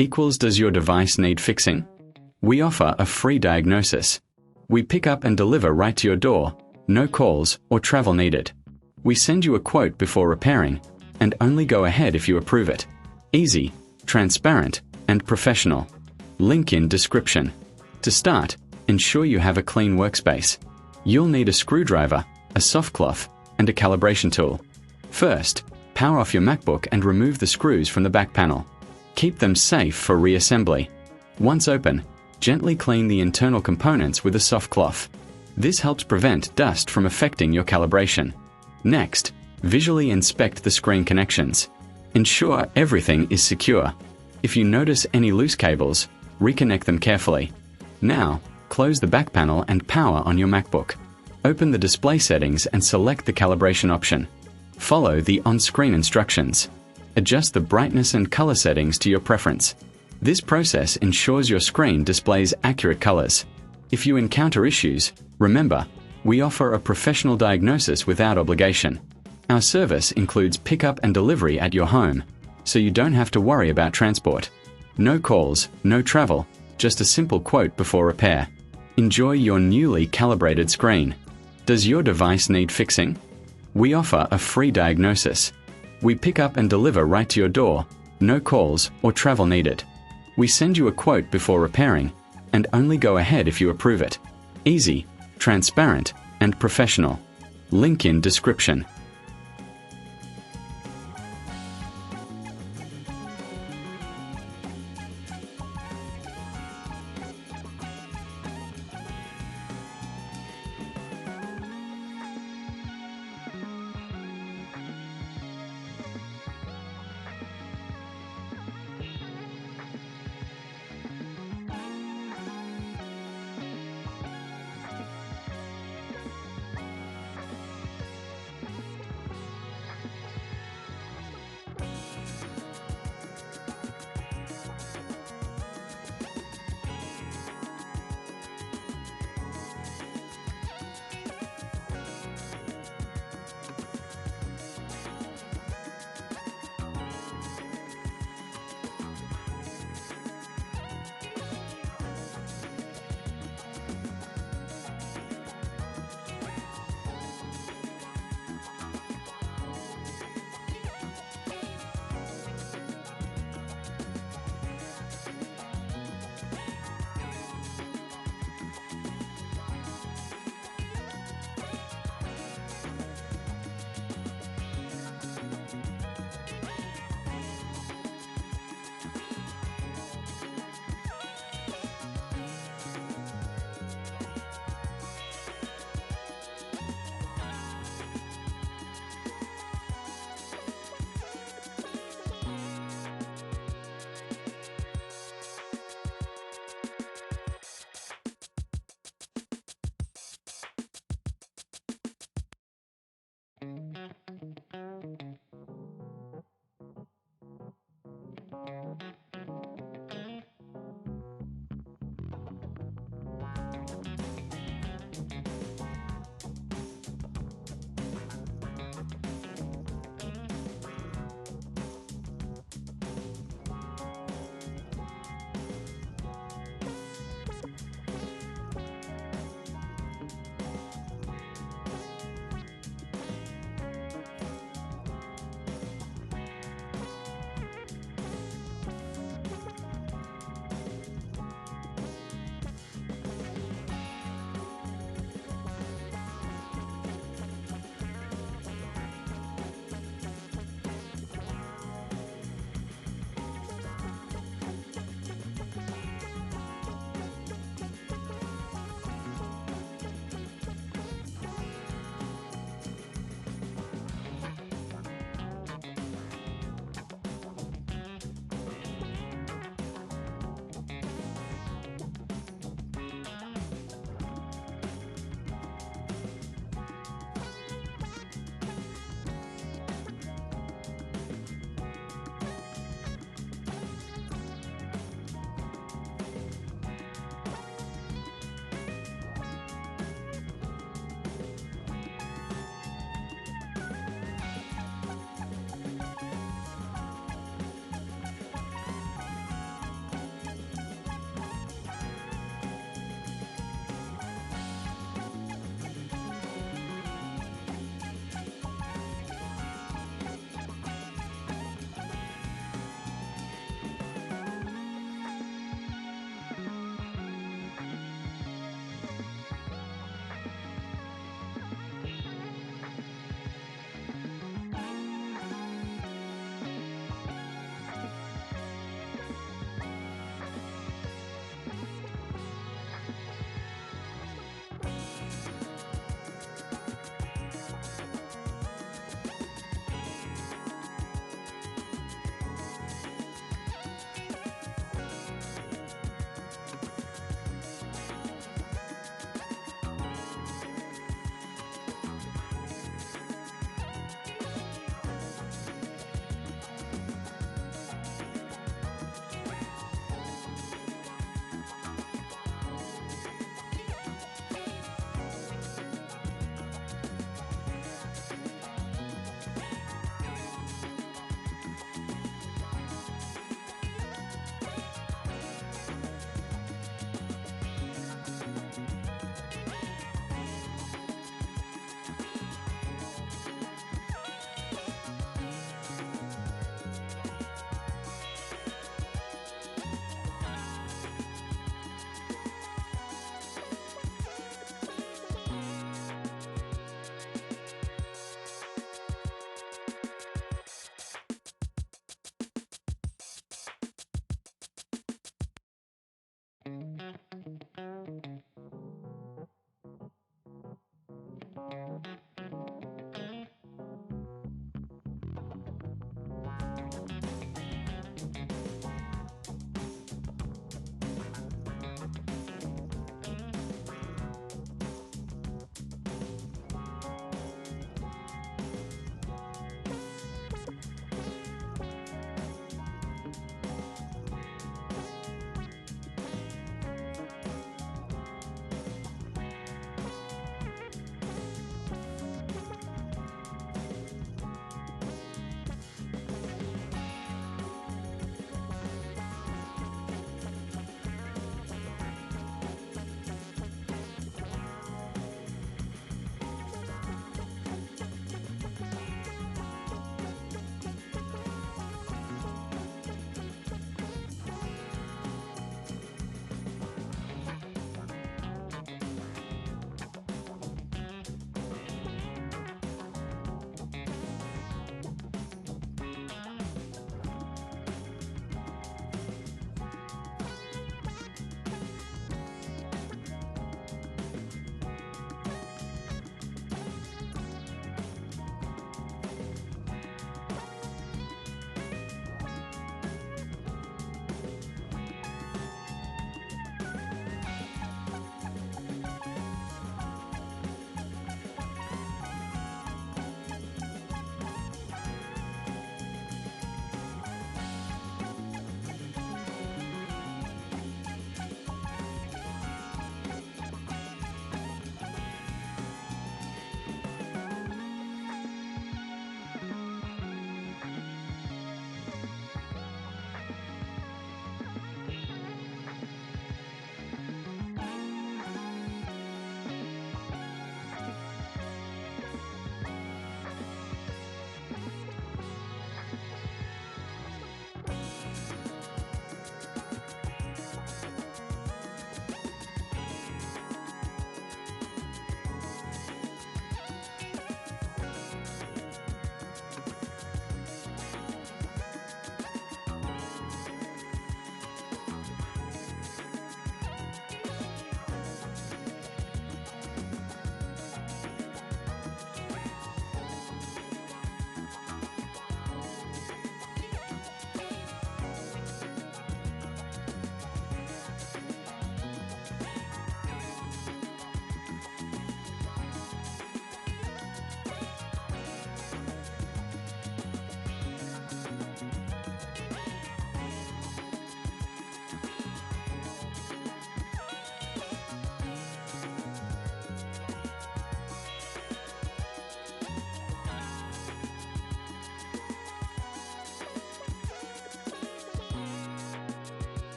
equals does your device need fixing? We offer a free diagnosis. We pick up and deliver right to your door, no calls or travel needed. We send you a quote before repairing, and only go ahead if you approve it. Easy, transparent, and professional. Link in description. To start, ensure you have a clean workspace. You'll need a screwdriver, a soft cloth, and a calibration tool. First, power off your MacBook and remove the screws from the back panel. Keep them safe for reassembly. Once open, gently clean the internal components with a soft cloth. This helps prevent dust from affecting your calibration. Next, visually inspect the screen connections. Ensure everything is secure. If you notice any loose cables, reconnect them carefully. Now, close the back panel and power on your MacBook. Open the display settings and select the calibration option. Follow the on-screen instructions. Adjust the brightness and color settings to your preference. This process ensures your screen displays accurate colors. If you encounter issues, remember, we offer a professional diagnosis without obligation. Our service includes pickup and delivery at your home, so you don't have to worry about transport. No calls, no travel, just a simple quote before repair. Enjoy your newly calibrated screen. Does your device need fixing? We offer a free diagnosis. We pick up and deliver right to your door, no calls or travel needed. We send you a quote before repairing, and only go ahead if you approve it. Easy, transparent, and professional. Link in description.